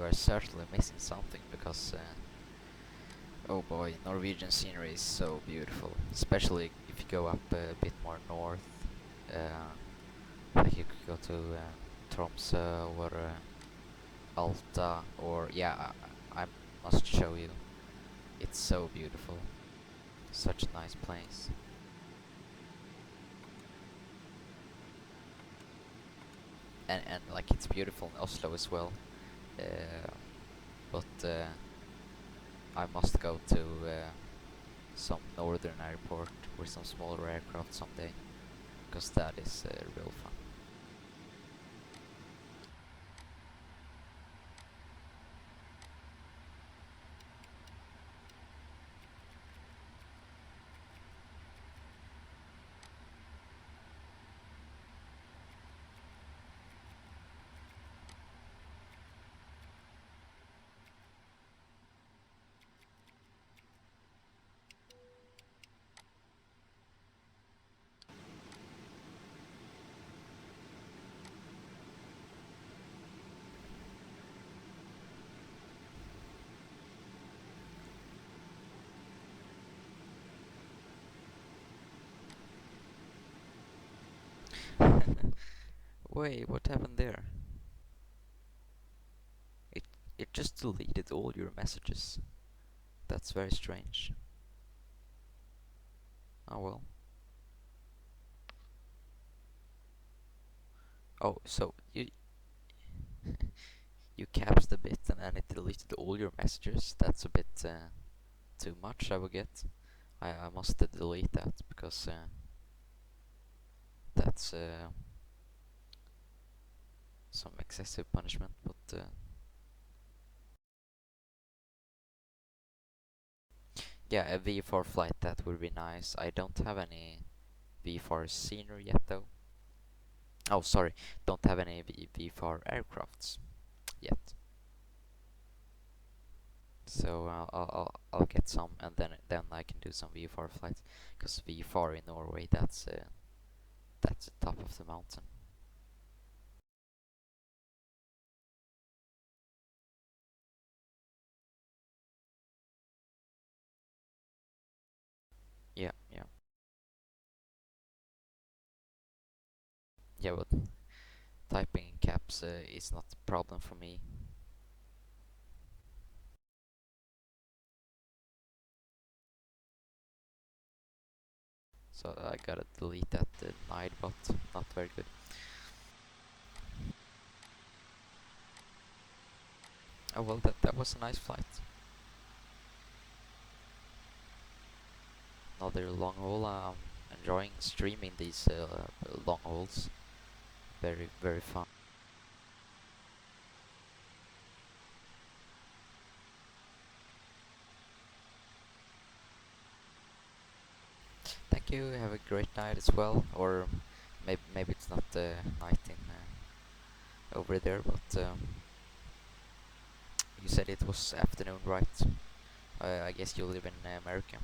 are certainly missing something, because oh boy, Norwegian scenery is so beautiful, especially if you go up a bit more north. Like you could go to Tromsø or Alta, or yeah, I must show you. It's so beautiful. Such a nice place. And like it's beautiful in Oslo as well. But I must go to some northern airport with some smaller aircraft someday, because that is real fun. Wait, what happened there? It it just deleted all your messages. That's very strange. Oh well. Oh, so you capped the bit and then it deleted all your messages. That's a bit too much, I would get. I must delete that because that's some excessive punishment. But yeah, a V4 flight, that would be nice. I don't have any V4 scenery yet though. Oh, sorry, don't have any V4 aircrafts yet. So I'll get some, and then I can do some V4 flights. Because V4 in Norway, that's the top of the mountain. Yeah, yeah, yeah. But typing in caps is not a problem for me. So I gotta delete that Nightbot. Not very good. Oh well, that was a nice flight. Another long haul. I'm enjoying streaming these long hauls. Very, very fun. Thank you. Have a great night as well. Or maybe it's not night in over there, but you said it was afternoon, right? I guess you live in America.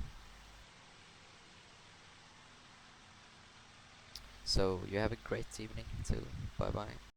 So you have a great evening too. Bye bye.